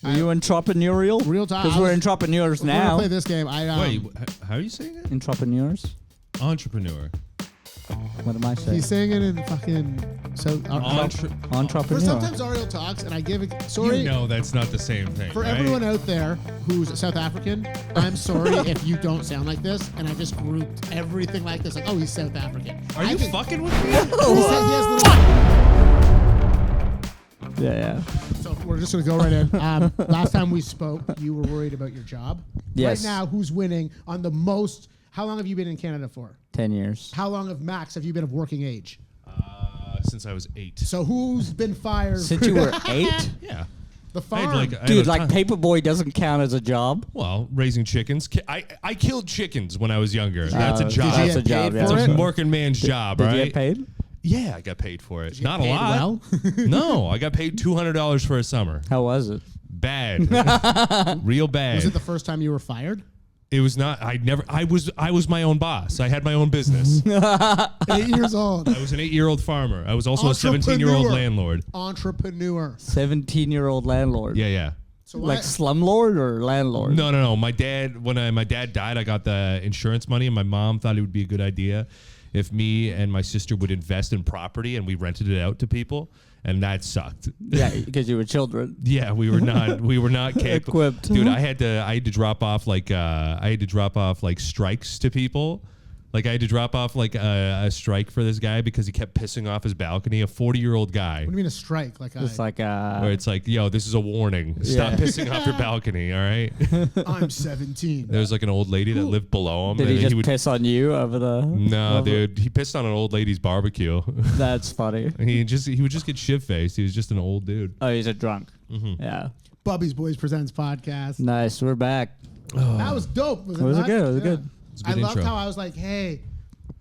Are you entrepreneurial? Real talk. Because we're entrepreneurs We're now. gonna play this game. Wait, how are you saying it? Entrepreneurs? Entrepreneur. What am I saying? He's saying it in fucking Entrepreneur. For sometimes Ariel talks, and I give it. Sorry. You know that's not the same thing. For right? everyone out there who's South African, I'm sorry if you don't sound like this, and I just grouped everything like this. Like, oh, he's South African. Are you fucking with me? He said he has little. Yeah. So we're just gonna go right in. Last time we spoke, you were worried about your job. Yes. Right now, who's winning on the most? How long have you been in Canada for? 10 years. How long of Max have you been of working age? Since I was 8. So who's been fired? Since you were 8? Yeah. The I farm. had I Dude, had a like ton- Paperboy doesn't count as a job. Well, raising chickens. I killed chickens when I was younger. That's a Did job. you That's get a job, paid yeah. for It's it? a working man's job, Did right? you get paid? Yeah, I got paid for it. Did you Not get a paid lot. well? No, I got paid $200 for a summer. How was it? Bad. Real bad. Was it the first time you were fired? It was not. I was my own boss. I had my own business. 8 years old. I was an 8-year-old farmer. I was also a 17-year-old Entrepreneur. landlord. Entrepreneur. 17-year-old landlord. Yeah. So Like slumlord or landlord? No. My dad, when my dad died, I got the insurance money, and my mom thought it would be a good idea if me and my sister would invest in property, and we rented it out to people, and that sucked. Yeah, because you were children. Yeah, we were not capable. Equipped. Dude, I had to drop off like strikes to people. Like I had to drop off like a strike for this guy because he kept pissing off his balcony. A 40-year-old guy. What do you mean a strike? Like It's like Where it's like, yo, this is a warning. Stop Yeah. pissing off your balcony, all right? I'm 17. There was like an old lady that lived below him. Did and he just would piss on you over the... No, over- dude, he pissed on an old lady's barbecue. That's funny. he would just get shit-faced. He was just an old dude. Oh, he's a drunk. Yeah. Bubbies Boys Presents podcast. Nice, we're back. That was dope. Was it Was it not? good? Was it Yeah. good? It's a I good loved intro. how I was like, hey,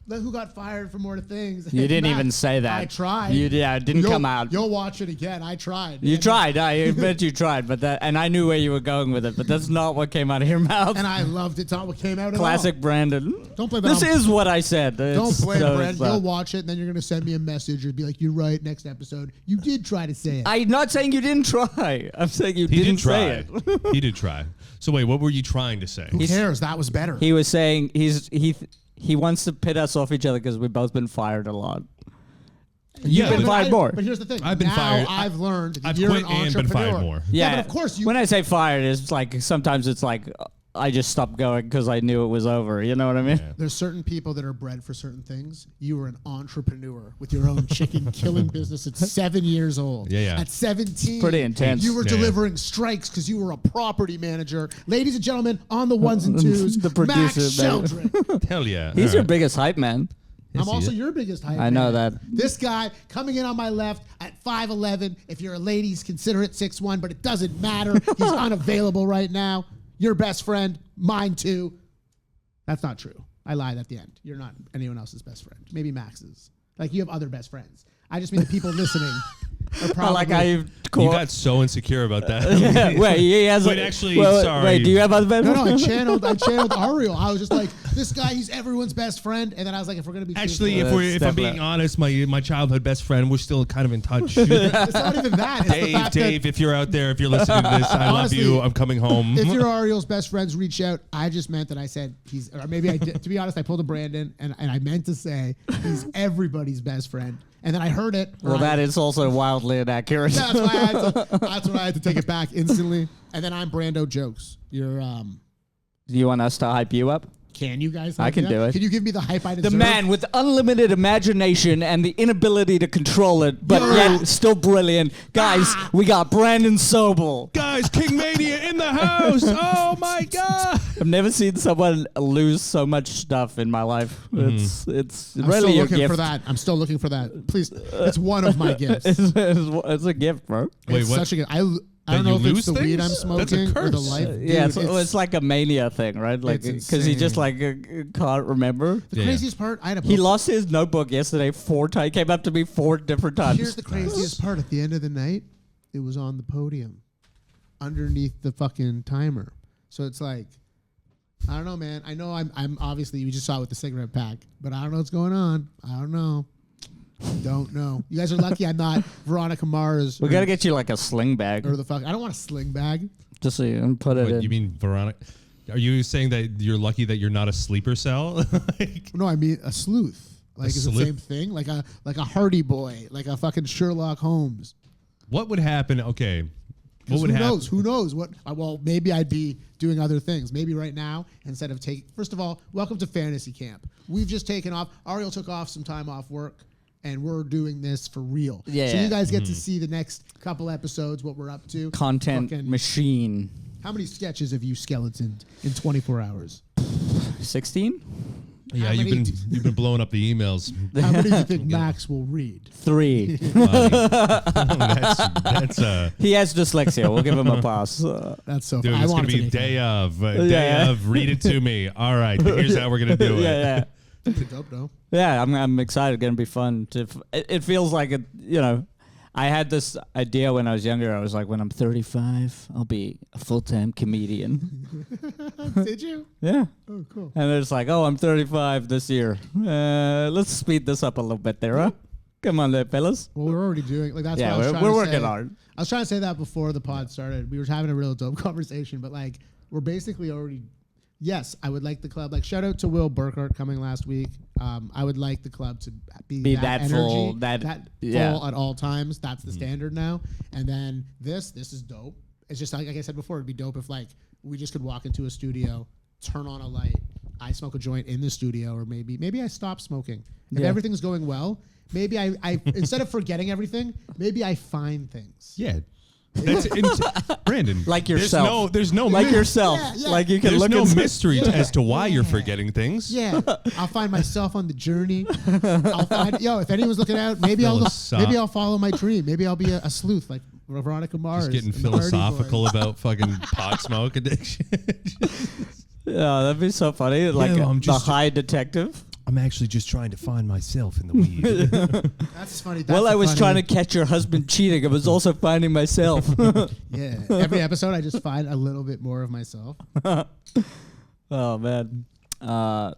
look who got fired for more things. You didn't Matt, even say that. I tried. It didn't come out. You'll watch it again. I tried. You And- tried. I bet you tried, and I knew where you were going with it, but that's not what came out of your mouth. And I loved it. It's not what came out at Classic all. Brandon. Don't blame it This on- is what I said. Don't blame Brent. uh, You'll watch it, and then you're going to send me a message and be like, you're right, next episode. You did try to say it. I'm not saying you didn't try. I'm saying you He didn't did try. say it. He did try. So wait, what were you trying to say? Who cares? That was better. He was saying he wants to pit us off each other because we've both been fired a lot. Yeah, You've been fired more. But here's the thing. I've been now fired. I've learned that I've you're quit an and been fired entrepreneur. more. Yeah, but of course you. When I say fired, it's like sometimes it's like I just stopped going because I knew it was over. You know what I mean? Yeah. There's certain people that are bred for certain things. You were an entrepreneur with your own chicken killing business at 7 years old. Yeah. At 17, Pretty intense. You were Yeah. delivering strikes because you were a property manager. Ladies and gentlemen, on the ones and twos, The producer, Max man. Sheldrick. Hell yeah. He's All your right. biggest hype man. I'm also your biggest hype I know man. that. This guy coming in on my left at 5'11". If you're a ladies, consider it 6'1", but it doesn't matter. He's unavailable right now. Your best friend, mine too. That's not true. I lied at the end. You're not anyone else's best friend. Maybe Max's. Like you have other best friends. I just mean the people listening are I probably. like how You got so insecure about that. Yeah, wait, he has. Wait, actually, wait, sorry. Wait, do you have other No, I channeled Ariel. I was just like, this guy, he's everyone's best friend. And then I was like, if we're gonna be Actually, truthful- if I'm being honest, my childhood best friend, we're still kind of in touch. it's not even that. It's the fact that Dave, if you're out there, if you're listening to this, I Honestly, love you. I'm coming home. if you're Ariel's best friends, reach out. I just meant that I said he's, or maybe I did. To be honest, I pulled a Brandon, and I meant to say he's everybody's best friend. And then I heard it. Well, that is also wildly inaccurate. That's why that's when I had to take it back instantly. And then I'm Brando jokes. You're Do you want us to hype you up? Can you guys? I can that? do it. Can you give me the hype I deserve? The man with unlimited imagination and the inability to control it, but Yo. yet still brilliant. Guys, we got Brandon Sobel. Guys, King Mania in the house. Oh my God. I've never seen someone lose so much stuff in my life. It's I'm really still a looking gift. for that. I'm still looking for that. Please, it's one of my gifts. It's a gift, bro. Wait, It's what? such a gift. I That don't know you if it's lose the weed I'm things? smoking That's a or the curse. life. Dude, Yeah, it's like a mania thing, right? Like it's because he just insane. like can't remember. the Yeah. craziest part. I had a He book. lost his notebook yesterday 4 times. Came up to me 4 different times. Here's the craziest part. At the end of the night, it was on the podium, underneath the fucking timer. So it's like, I don't know, man. I know I'm obviously, you just saw it with the cigarette pack, but I don't know what's going on. I don't know. Don't know. You guys are lucky I'm not Veronica Mars. We gotta get you like a sling bag, or the fuck. I don't want a sling bag. just so you can put it What, in. you mean Veronica? Are you saying that you're lucky that you're not a sleeper cell? Like, No, I mean a sleuth. Like it's the sleuth? same thing. Like a Hardy Boy. Like a fucking Sherlock Holmes. what would happen? Okay. What would who happen? knows? Who knows? What? Well, maybe I'd be doing other things. Maybe right now, instead of first of all, welcome to fantasy camp. We've just taken off. Ariel took off some time off work, and we're doing this for real. Yeah, So yeah. you guys get to see the next couple episodes, what we're up to. Content Fucking- machine. How many sketches have you skeletoned in 24 hours? 16? Yeah, How many- you've been blowing up the emails. How many do you think Max will read? 3. That's He has dyslexia. We'll give him a pass. That's so dude. fun. I It's want gonna it be to day of, Yeah. Read it to me. All right, here's how we're gonna do it. yeah. dope, though. Yeah, I'm excited. Gonna be fun. It feels like it. You know, I had this idea when I was younger. I was like, when I'm 35, I'll be a full-time comedian. Did you? Yeah. Oh, cool. And it's like, oh, I'm 35 this year. Let's speed this up a little bit there, huh? Come on there, fellas. Well, we're already doing like that's. Yeah, what I was trying we're to working say. hard. I was trying to say that before the pod started. We were having a real dope conversation, but like we're basically already. Yes, I would like the club. Like shout out to Will Burkhart coming last week. I would like the club to be that energy, full, that- yeah. full at all times. That's the standard now. And then this is dope. It's just like I said before, it'd be dope if like we just could walk into a studio, turn on a light, I smoke a joint in the studio, or maybe I stop smoking. If Yeah. everything's going well, maybe I instead of forgetting everything, maybe I find things. Yeah. That's Brandon. Like yourself. There's no Like yourself. Yeah. Like you can There's look no into mystery Yeah. as to why you're Yeah. forgetting things. Yeah, I'll find myself on the journey. I'll find if anyone's looking out, maybe I'll follow my dream. Maybe I'll be a sleuth like Veronica Mars. Just getting and the Hardy philosophical Boys. about fucking pot smoke addiction. Yeah, that'd be so funny. Like I'm the just- high detective. I'm actually just trying to find myself in the weed. That's funny. That's Well, I was funny. trying to catch your husband cheating. I was also finding myself. Yeah, every episode I just find a little bit more of myself. Oh man, I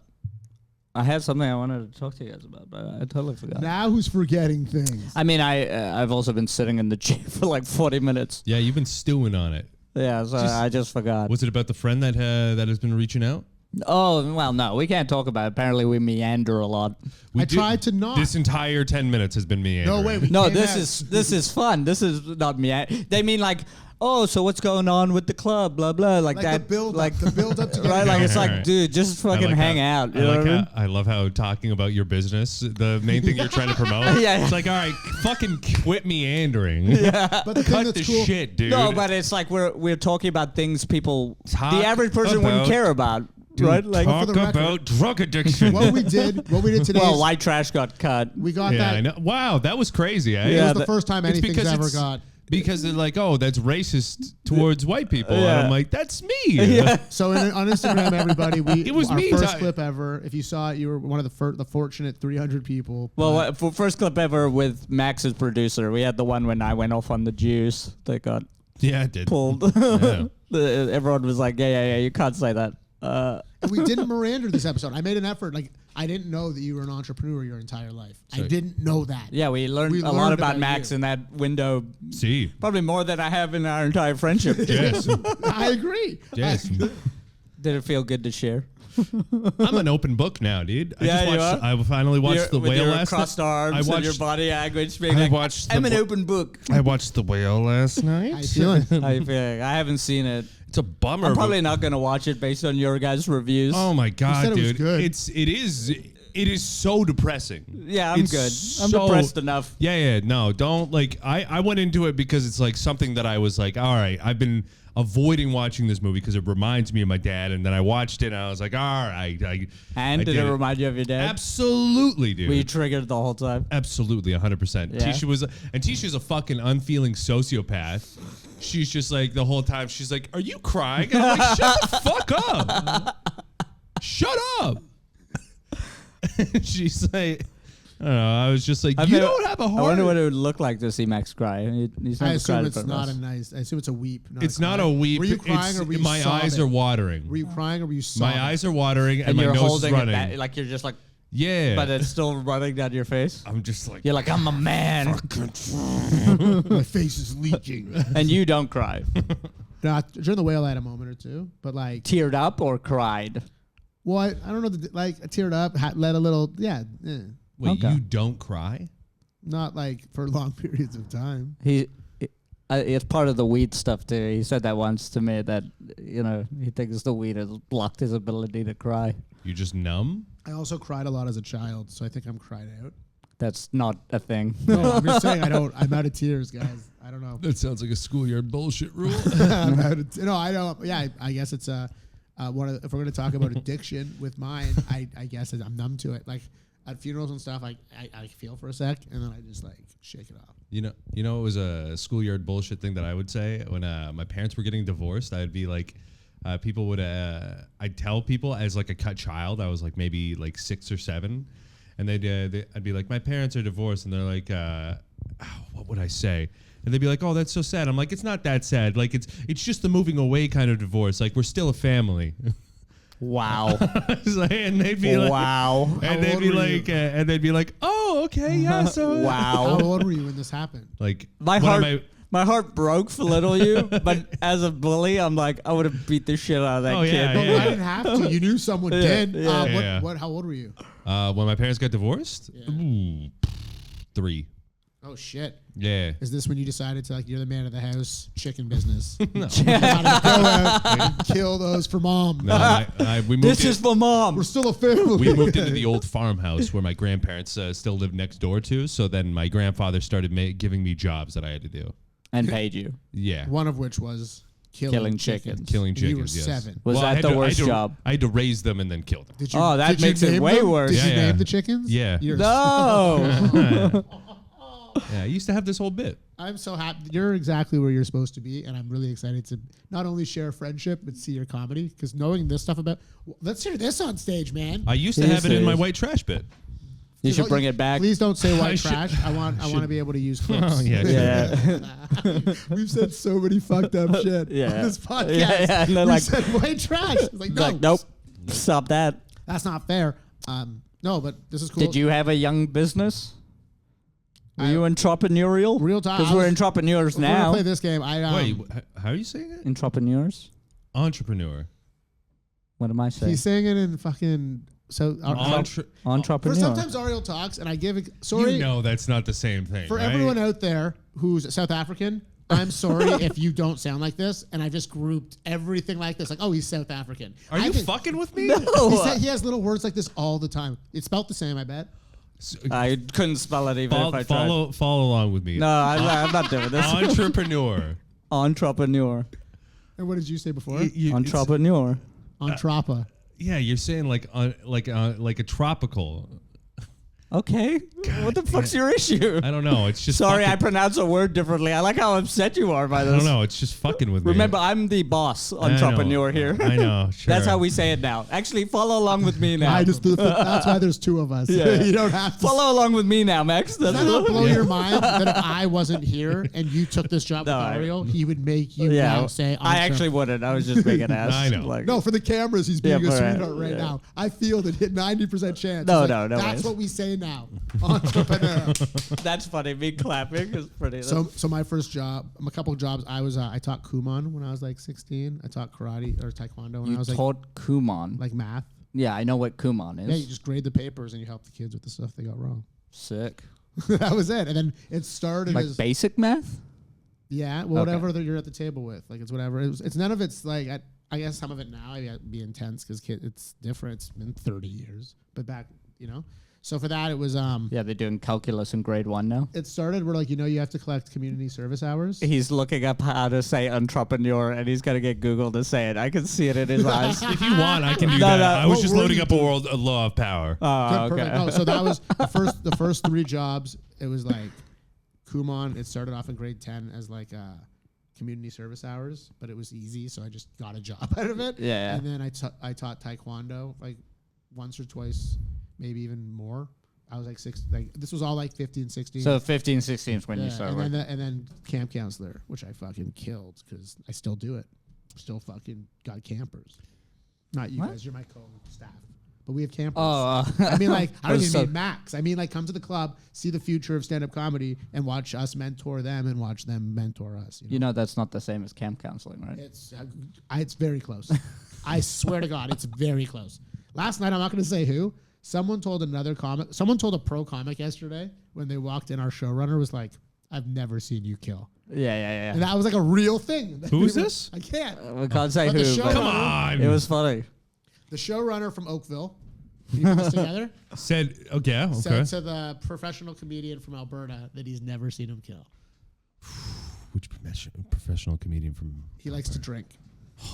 had something I wanted to talk to you guys about, but I totally forgot. Now who's forgetting things? I mean, I've also been sitting in the chair for like 40 minutes. Yeah, you've been stewing on it. Yeah, so I just forgot. Was it about the friend that has been reaching out? Oh well, no, we can't talk about it. Apparently, we meander a lot. We I did- tried to not. This entire 10 minutes has been meandering. No, wait. We No, came this out- is fun. This is not me. They mean like, oh, so what's going on with the club? Blah blah, like like that. the build like up, the build up to right, like it's like, Alright. dude, just I fucking like hang how- out. You know what I mean? I love how talking about your business, the main thing you're trying to promote. Yeah. It's like, all right, fucking quit meandering. But the thing Cut that's the cool, shit, dude. No, but it's like we're talking about things people, Talk the average person wouldn't about- care about, right? Like, for Talk the record- about drug addiction. what we did today well, is white trash got cut. we got Yeah, that. I know. Wow, that was crazy. Eh? It Yeah, was the that- first time It's anything's because ever it's- got. Because they're like, oh, that's racist towards white people. And Yeah. I'm like, that's me. Yeah. So on Instagram, everybody, It was our me, first Ty- clip ever. If you saw it, you were one of the fortunate 300 people. Well, for first clip ever with Max's producer, we had the one when I went off on the Jews that got Yeah, it did. pulled. Yeah. Everyone was like, yeah, you can't say that. And we didn't Miranda this episode. I made an effort. Like I didn't know that you were an entrepreneur your entire life. I Sorry. didn't know that. Yeah, we learned a lot learned about about Max you. in that window. See. Probably more than I have in our entire friendship. Yes. I agree. Yes. Did it feel good to share? I'm an open book now, dude. Yeah, you I finally watched The with Whale your last crossed night. arms I and your watched, body language being I like, watched I'm the an Wh- open book. I watched The Whale last night. How you feeling? How you feeling? I haven't seen it. It's a bummer. I'm but- probably not going to watch it based on your guys' reviews. Oh my god, said it was dude! good. It is so depressing. Yeah, I'm It's good. I'm so- depressed enough. Yeah. No, don't like. I went into it because it's like something that I was like, all right, I've been avoiding watching this movie because it reminds me of my dad, and then I watched it and I was like, all right. And I did it remind you of your dad? Absolutely, dude. Were you triggered the whole time? Absolutely, 100%. Yeah. Tisha's a fucking unfeeling sociopath. She's just like the whole time. She's like, "Are you crying?" And I'm like, "Shut the fuck up! Shut up!" And she's like, "I don't know." I was just like, "You don't have a heart." I wonder what it would look like to see Max cry. He's I never assume cried it's in front of not us. a nice. I assume it's a weep. It's not a weep. Were you crying It's- or were you my eyes sobbing? are watering. Were you crying or were you sobbing? My eyes are watering and And my you're nose is holding it running. back, like you're just like, Yeah. but it's still running down your face. I'm just like, You're like, I'm a man, My face is leaking. and you don't cry. During the whale, I had a moment or two, but like, Teared up or cried? what? I don't know. Like, I teared up, let a little, yeah. wait, Okay. you don't cry? Not like for long periods of time. It's part of the weed stuff too. He said that once to me that he thinks the weed has blocked his ability to cry. You're just numb? I also cried a lot as a child, so I think I'm cried out. That's not a thing. No, I'm just saying I'm out of tears, guys. I don't know. That sounds like a schoolyard bullshit rule. I'm out of no, I don't. Yeah, I guess it's if we're going to talk about addiction with mine, I guess I'm numb to it. Like at funerals and stuff, I feel for a sec, and then I just like shake it off. You know, it was a schoolyard bullshit thing that I would say when my parents were getting divorced. I'd be like, people would, I'd tell people as like a cut child. I was like maybe like 6 or 7, and I'd be like, my parents are divorced, and they're like, what would I say? And they'd be like, oh, that's so sad. I'm like, it's not that sad. Like it's just the moving away kind of divorce. Like we're still a family. Wow. And they'd be like, wow. And they'd be like, oh, okay, yeah. So Wow. How old were you when this happened? like My heart broke for little you, but as a bully, I'm like, I would have beat the shit out of that kid. yeah, No, yeah. I didn't have to. You knew someone did. Yeah. How old were you? When my parents got divorced, Yeah. ooh, 3. Oh shit! Yeah. Is this when you decided to like you're the man of the house, chicken business? Gotta go out and kill those for mom. No, we moved This is for mom. We're still a family. we moved into the old farmhouse where my grandparents still lived next door to. So then my grandfather started giving me jobs that I had to do. And paid you. Yeah. One of which was killing chickens. Killing And you were chickens, yes. 7. Was Well, I that had the to- worst job? I had to raise them and then kill them. Did Oh, that did you makes it name way them? worse. Did you Yeah, yeah. name the chickens? Yeah. You're No. Yeah, I used to have this whole bit. I'm so happy. You're exactly where you're supposed to be, and I'm really excited to not only share friendship but see your comedy. Because knowing this stuff about, let's hear this on stage, man. I used to have it in my white trash bit. You should bring it back. Please don't say I white should- trash. I want to be able to use clips. Oh, yeah. Yeah. We've said so many fucked up shit Yeah. on this podcast. Yeah, and they're we like- said white trash. It's like, no, Like, nope. Stop that. that's not fair. No, but this is cool. Did you have a young business? Were I- you entrepreneurial? Real talk, Because I we're was- entrepreneurs We're gonna now. play this game. Wait, how are you saying it? Entrepreneurs? Entrepreneur. What am I saying? He's saying it in fucking Entrepreneur. For sometimes Ariel talks, and I give sorry You know that's not the same thing. for right? everyone out there who's South African. I'm sorry if you don't sound like this, and I just grouped everything like this. Like, oh, he's South African. Are you fucking with me? He has little words like this all the time. It's spelled the same, I bet. I couldn't spell it even if I tried. Follow along with me. No, I'm not doing this. Entrepreneur. Entrepreneur. And what did you say before? Entrepreneur. Entrapa. Yeah, you're saying like a tropical. Okay. What the fuck's your issue? I don't know. It's just Sorry, I fucking, pronounce a word differently. I like how upset you are by I this. don't know. It's just fucking with me. Remember, I'm the boss I know. entrepreneur here. I know. Sure. That's how we say it now. Actually, follow along with me now. That's why there's 2 of us. Yeah. You don't have to. Follow along with me now, Max. Does that not blow your mind that if I wasn't here and you took this job No, with I- Ariel, he would make you Yeah, now say, I actually wouldn't. I was just being an ass. I know. Like, No, for the cameras, he's being Yeah, a but, sweetheart right yeah. now. I feel that hit 90% chance. No, It's no, no That's ways. what we say now. Entrepreneur. that's funny. Me clapping is pretty. So my first job, a couple of jobs, I taught Kumon when I was like 16. I taught karate or taekwondo when you I was taught Kumon. like math. Yeah, I know what Kumon is. Yeah, you just grade the papers and you help the kids with the stuff they got wrong. Sick. That was it. And then it started Like as basic math? yeah, well, whatever that you're at the table with. Like it's whatever. It's none of it's like I guess some of it now I'd be intense because it's different. It's been 30 years, but back So for that it was Yeah, they're doing calculus in grade 1 now. it started where like you have to collect community service hours. He's looking up how to say entrepreneur, and he's gonna get Google to say it. I can see it in his eyes. If you want, I can do No, that. no. I was What just were loading you up a law of power. Oh, Perfect. okay. No, so that was the first 3 jobs. It was like Kumon. It started off in grade 10 as like community service hours, but it was easy, so I just got a job out of it. Yeah. And then I taught taekwondo like once or twice, maybe even more. I was like 6. Like this was all like 15, 16. So 15, 16 is when you yeah, start and working. then camp counselor, which I fucking killed because I still do it. Still fucking got campers. Not you What? guys. You're my co-staff. but we have campers. Oh, I mean, like, I don't was even so- mean Max. I mean, like, come to the club, see the future of stand-up comedy, and watch us mentor them and watch them mentor us. You know that's not the same as camp counseling, right? It's very close. I swear to God, it's very close. Last night, I'm not going to say who. Someone told a pro comic yesterday when they walked in. Our showrunner was like, "I've never seen you kill." Yeah. And that was like a real thing. Who is this? I can't. We can't say But the who, show- but Come on. it was funny. The showrunner from Oakville, can you put this together? Said, okay. Said to the professional comedian from Alberta that he's never seen him kill. Which professional comedian from? He likes to drink.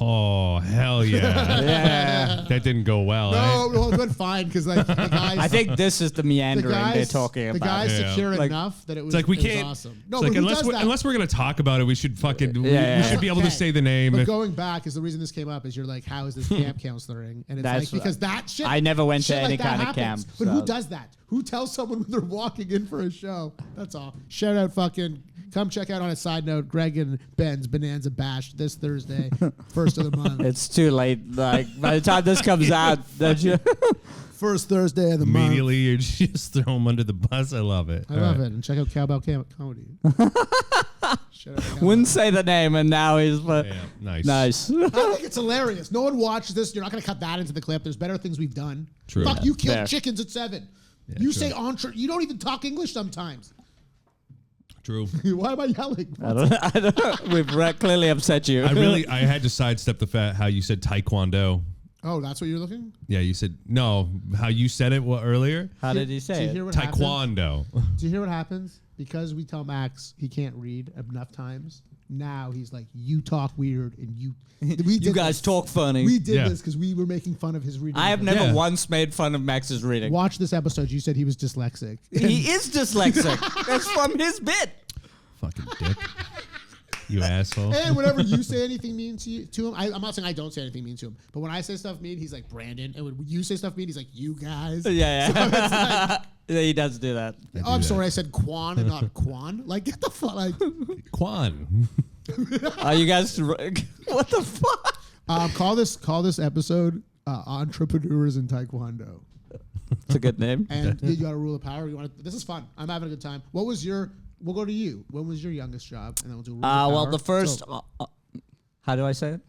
Oh, hell yeah. Yeah. That didn't go well. No, it went fine because like the guys. I think this is the meandering they're talking the about. guy's Yeah. secure Like- enough that it was. It's like we it was can't. Awesome. It's No, like but who does that? unless we're gonna talk about it, we should fucking. We Yeah. should be able to Okay. say the name. But going back is the reason this came up is you're like, how is this camp counseling? And it's That's like because that shit. I never went to shit any like that kind of happens. camp, But who so- does that? Who tells someone when they're walking in for a show? That's all. Shout out, fucking. Come check out on a side note, Greg and Ben's Bonanza Bash this Thursday, first of the month. It's too late. Like by the time this comes out, don't you? First Thursday of the month. Immediately, you just throw them under the bus. I love it. I love it. And check out Cowbell Comedy. Shout out to Cowbell. Wouldn't say the name, and now he's Yeah, nice. nice. I think it's hilarious. No one watches this. You're not going to cut that into the clip. There's better things we've done. True. Fuck, Yeah. you killed Fair. chickens at 7. Yeah, you true. say entre. You don't even talk English sometimes. True. Why am I yelling? I don't know. We've clearly upset you. I had to sidestep the fact how you said taekwondo. Oh, that's what you're looking? Yeah, you said no. How you said it earlier? How did he Do say you it? hear what happens? Taekwondo. Do you hear what happens? Because we tell Max he can't read enough times. Now he's like, you talk weird, and you. We You did guys this. talk funny. We did Yeah. this because we were making fun of his reading. I have never Yeah. once made fun of Max's reading. Watch this episode. You said he was dyslexic. He is dyslexic. That's from his bit. Fucking dick. You asshole. And whenever you say anything mean to him, I'm not saying I don't say anything mean to him, but when I say stuff mean, he's like, Brandon. And when you say stuff mean, he's like, you guys. Yeah. Yeah, he does do that. Oh, I'm sorry. I said Quan and not Quan. Like, get the fuck. Like, Quan. Are you guys? What the fuck? call this episode Entrepreneurs in Taekwondo. It's a good name. And you got a rule of power. This is fun. I'm having a good time. What was your? We'll go to you. When was your youngest job? And then we'll do rule of power. Well, the first. So- How do I say it?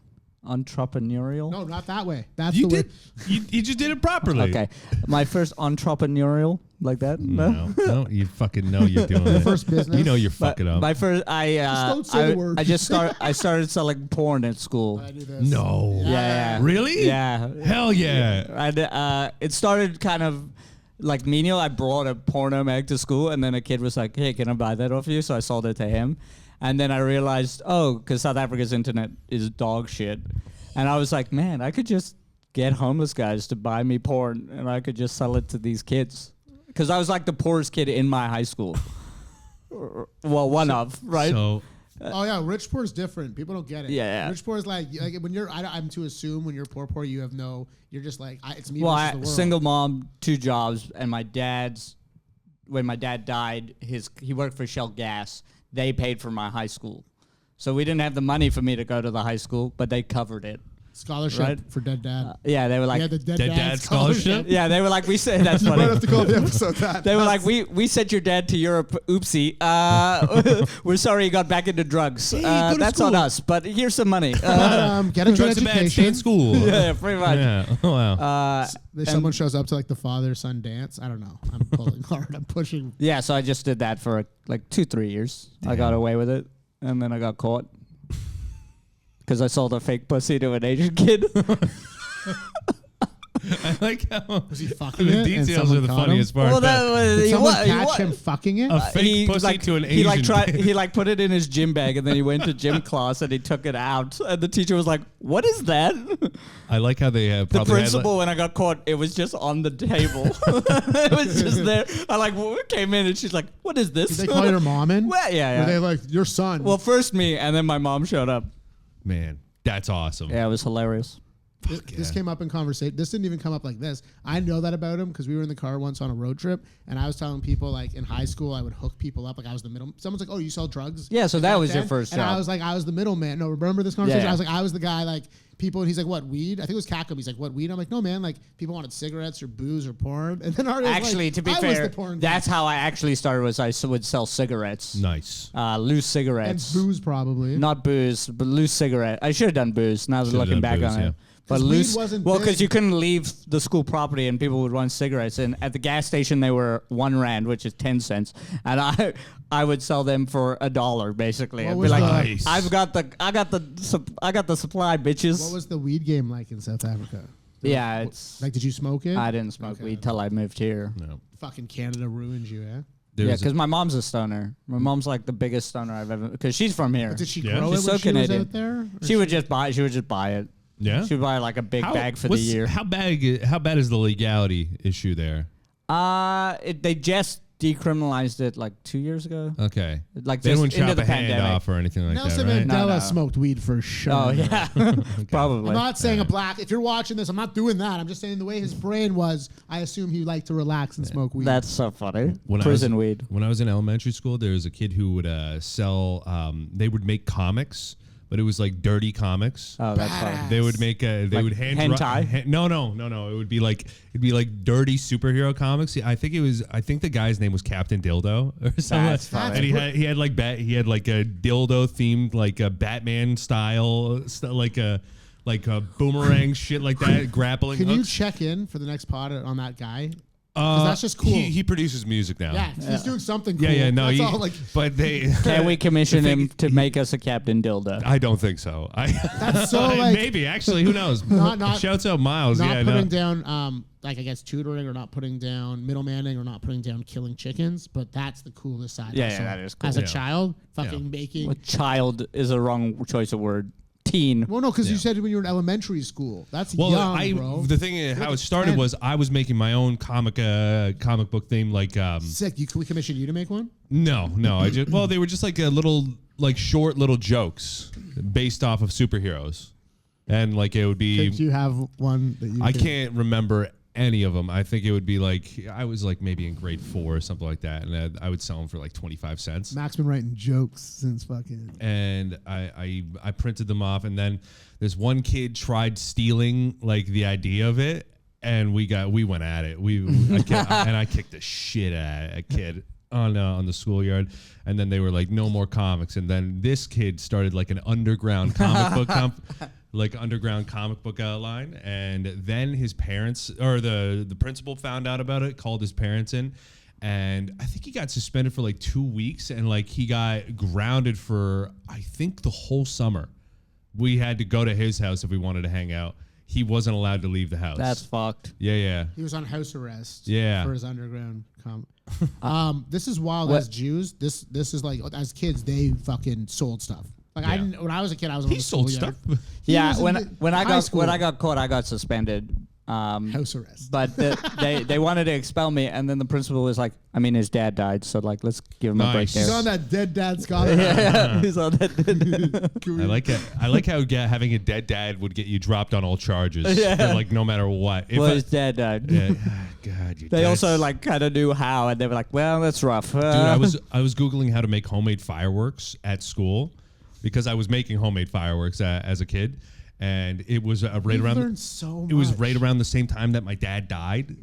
Entrepreneurial. no, not that way. That's You the way. did. You just did it properly. Okay, my first entrepreneurial like that. No, you fucking know you're doing it. First business? You know you're But fucking up. my first, don't say the word. I just started selling porn at school. I knew this. No. Yeah. Really? Yeah. Hell yeah. And it started kind of like menial. I brought a porno mag to school, and then a kid was like, "Hey, can I buy that off you?" So I sold it to him, and then I realized, because South Africa's internet is dog shit, and I was like, "Man, I could just get homeless guys to buy me porn, and I could just sell it to these kids." Because I was like the poorest kid in my high school. Well, one of, right? So Oh yeah, rich poor is different. People don't get it. Yeah. Rich poor is like when you're. I'm to assume when you're poor, you have no. You're just like it's me Well, versus the world. single mom, 2 jobs, and when my dad died, he worked for Shell Gas. They paid for my high school, so we didn't have the money for me to go to the high school, but they covered it. Scholarship Right. for dead dad. Yeah, they were like, Yeah, the dead, Dead dad dad scholarship? yeah, they were like, we said that's You might funny. have to call the episode that. They were like, we sent your dad to Europe. Oopsie. We're sorry he got back into drugs. Hey, go to That's on school. us, but here's some money. Get a good drugs are bad. Stay education. in school. yeah, pretty much. Yeah. Oh, wow. If someone shows up to like the father-son dance, I don't know. I'm pulling hard. I'm pushing. Yeah, so I just did that for like 2-3 years. I got away with it, and then I got caught because I sold a fake pussy to an Asian kid. I like how Was he fucking the it and details someone are the caught him? funniest part. Well, that was, Did he someone wa- he catch wa- him fucking it? A fake pussy to an he like Asian tried kid. he like put it in his gym bag, and then he went to gym class and he took it out, and the teacher was like, "What is that?" I like how they have The probably principal, when I got caught, it was just on the table. It was just there. I like came in and she's like, "What is this?" Did they call your mom in? Well, yeah, Were they yeah. like your son? Well, first me, and then my mom showed up. man, that's awesome. Yeah, it was hilarious. This came up in conversation. This didn't even come up like this. I know that about him because we were in the car once on a road trip, and I was telling people like in high school I would hook people up. Like I was the middle. Someone's like, "Oh, you sell drugs?" Yeah, so that Back was your then? first and I job. was like, I was the middleman. No, remember this conversation? Yeah. I was like, I was the guy like people, and he's like, what, weed? I think it was Cackham. He's like, what, weed? I'm like, no, man. Like, people wanted cigarettes or booze or porn. And then Ariel's Actually, like, to be I was fair, the porn that's guy. how I actually started. Was I would sell cigarettes, Nice. loose And cigarettes, booze, probably. not booze, but loose cigarette. I should have done booze. Now that Should've looking done back booze, on yeah. it. But 'Cause weed loose, wasn't well, because big. you couldn't leave the school property and people would want cigarettes. And at the gas station, they were 1 rand, which is 10 cents. And I would sell them for $1, basically. What I'd be was like, Nice. I got the supply, bitches. What was the weed game like in South Africa? Yeah, it's. Like, did you smoke it? I didn't smoke weed till I moved here. No. Fucking Canada ruined you, eh? There Yeah, was a- because my mom's a stoner. My mom's like the biggest stoner I've ever. Because she's from here. But did she Yeah. grow She's it when so she Canadian. was out there? Or She would just buy. She would just buy it. yeah. She would buy like a big bag for the what's- year. How bad is the legality issue there? They just decriminalized it like 2 years ago. Okay. Like They just wouldn't into chop the a hand pandemic. off or anything like Nelson that, right? Mandela No. smoked weed for sure. Oh yeah, probably. I'm not saying a black. If you're watching this, I'm not doing that. I'm just saying the way his brain was. I assume he liked to relax and smoke weed. That's so funny. When Prison weed. When I was in elementary school, there was a kid who would sell. They would make comics, but it was like dirty comics. Oh, that's funny. They would make they Like would hand hentai? no. It would be like dirty superhero comics. I think the guy's name was Captain Dildo or something. That's funny. And he had like a dildo themed like a Batman style like a boomerang shit like that grappling Can you hooks. check in for the next pod on that guy? That's just cool. He produces music now. Yeah, he's doing something cool. Yeah, no, That's all, like, but they Can we commission the him thing- to make us a Captain Dildo? I don't think so. that's so like Maybe actually, who knows? Not- Shouts out Miles. not Yeah, putting no. down like I guess tutoring or not putting down middlemaning or not putting down killing chickens, but that's the coolest side. Yeah, I yeah, saw. that is cool. As a Yeah. child, fucking making. Well, child is a wrong choice of word. Teen. Well, no, because you Yeah. said when you were in elementary school. That's Well, young, bro. the thing is, how like it started 10. was I was making my own comic book theme. Like, Sick. Can we commission you to make one? no, they were just like a little, like short little jokes based off of superheroes, and like it would be. Could you have one that you? I could- can't remember any of them. I think it would be like I was like maybe in grade 4 or something like that, and I would sell them for like 25 cents. Mac's been writing jokes since fucking. And I printed them off, and then this one kid tried stealing like the idea of it, and we went at it. I kicked the shit out of a kid on the schoolyard, and then they were like, no more comics, and then this kid started like an underground comic book underground comic book line, and then his parents or the principal found out about it, called his parents in. And I think he got suspended for like 2 weeks, and like he got grounded for I think the whole summer. We had to go to his house if we wanted to hang out. He wasn't allowed to leave the house. That's fucked. yeah. He was on house arrest. Yeah. For his underground this is wild. As Jews, this is like as kids they fucking sold stuff. Like I Yeah. didn't when I was a kid I was He on the sold schoolyard. stuff. He Yeah, was in when I high school. got caught, I got suspended. House arrest. But they wanted to expel me, and then the principal was like, I mean, his dad died, so like, let's give him a break Nice. there. He's on that dead dad scholarship. yeah, he's on that. I like it. I like how having a dead dad would get you dropped on all charges. Yeah. For, like no matter what. If Well, I- his dad died. yeah, God, your They dad's- also like kind of knew how, and they were like, well, that's rough. Dude, I was googling how to make homemade fireworks at school because I was making homemade fireworks as a kid, and it was right You've around. learned so much. It was right around the same time that my dad died.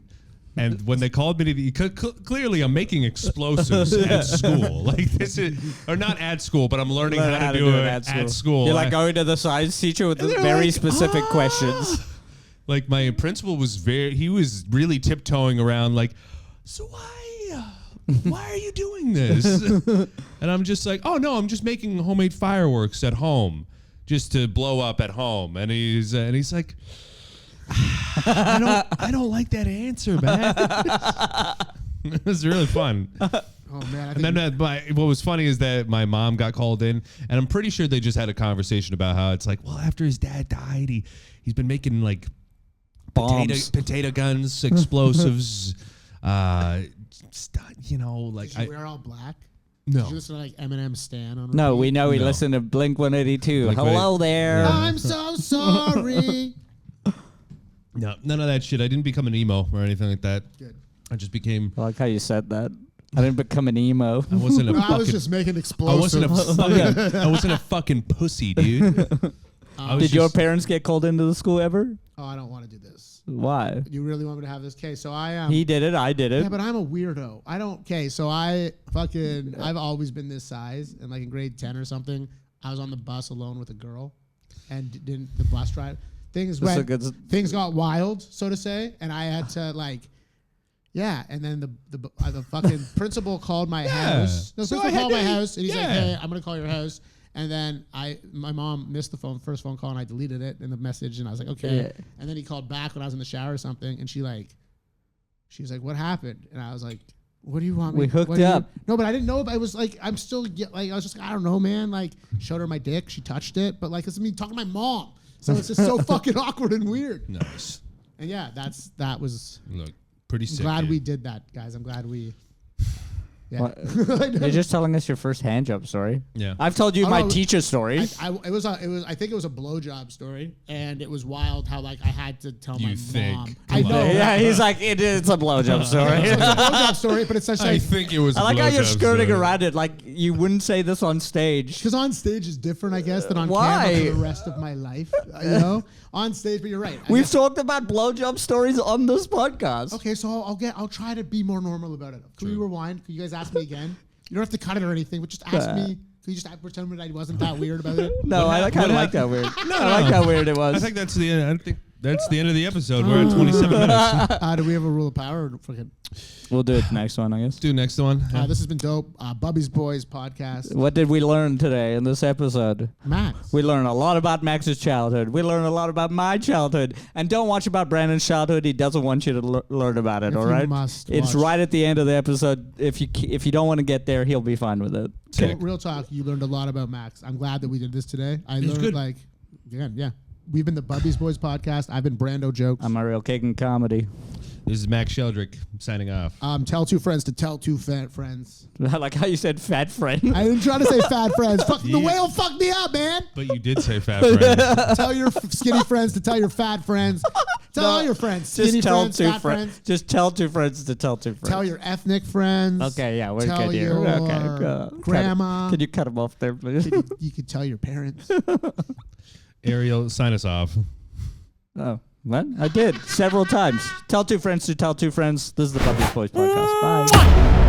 And when they called me clearly I'm making explosives at school. Like this is, or not at school, but I'm learning how to do it at school. You're like going to the science teacher with the they're very like, specific questions. Like my principal was he was really tiptoeing around like, so why are you doing this? And I'm just like, oh no, I'm just making homemade fireworks at home just to blow up at home. And he's like, I don't like that answer, man. It was really fun. Oh man. I think And then what was funny is that my mom got called in, and I'm pretty sure they just had a conversation about how it's like, well, after his dad died, he's been making like Bombs. potato guns, explosives, like did you wear all black? no. Did you listen to like Eminem Stan on No, repeat? we know he No. listened to Blink 182. Blink Hello there. I'm so sorry. No, none of that shit. I didn't become an emo or anything like that. Good. I just became. I like how you said that. I didn't become an emo. I wasn't a No, I was fucking. just making I explosives. wasn't a fucking pussy, dude. Did your parents get called into the school ever? Oh, I don't want to do this. Why? You really want me to have this case? So I am. He did it. I did it. Yeah, but I'm a weirdo. I don't. Okay, so I've always been this size, and like in grade 10 or something, I was on the bus alone with a girl, and didn't the bus drive things got wild, so to say, and I had to like. Yeah, and then the fucking principal called my house. The principal called my house, and he's like, "Hey, I'm gonna call your house." And then my mom missed the first phone call, and I deleted it in the message, and I was like, "Okay." Yeah. And then he called back when I was in the shower or something, and she was like, "What happened?" And I was like, "What do you want me?" We hooked up. No, but I didn't know. I was like, I'm still like, I was just like, I don't know, man. Like, showed her my dick, she touched it, but like, it's me talking to my mom, so it's just so fucking awkward and weird. Nice. And yeah, that was. Look. Pretty sick. I'm glad we did that, guys. I'm glad we. Yeah. You're just telling us your first hand job story. Yeah. I've told you my teacher story. I think it was a blowjob story, and it was wild how like I had to tell my mom. I know. Yeah, he's like it's a blowjob story. It's a blowjob story, but it's such. I think it was. I like how you're skirting around it. Like you wouldn't say this on stage. Because on stage is different, I guess, than on camera for the rest of my life. You know, on stage. But you're right. We've talked about blowjob stories on this podcast. Okay, so I'll try to be more normal about it. Can we rewind? Can you guys ask me again? You don't have to cut it or anything, but just ask me. Can you just pretend that I wasn't that weird about it? No, I kind of like that weird. I like how weird it was. I think that's the end. I think that's the end of the episode. We're at 27 minutes. Do we have a rule of power? Or fucking. We'll do it next one, I guess. Do next one. This has been dope. Bubbies Boys podcast. What did we learn today in this episode? Max. We learned a lot about Max's childhood. We learned a lot about my childhood. And don't watch about Brandon's childhood. He doesn't want you to learn about it, all right? It's right at the end of the episode. If you don't want to get there, he'll be fine with it. So, real talk, you learned a lot about Max. I'm glad that we did this today. I learned good. Yeah. We've been the Bubbies Boys podcast. I've been Brando Jokes. I'm Ariel Kagan Comedy. This is Max Sheldrick signing off. Tell two friends to tell two fat friends. I like how you said fat friend. I didn't try to say fat friends. The whale fucked me up, man. But you did say fat friends. Tell your skinny friends to tell your fat friends. Tell all your friends. Skinny friends, fat friends. Just tell two friends to tell two friends. Tell your ethnic friends. Okay, yeah, we're good here. Okay, grandma. Can you cut them off there, please? You could tell your parents. Ariel, sign us off. Oh, what? I did several times. Tell two friends to tell two friends. This is the Bubbies Boys podcast. Bye.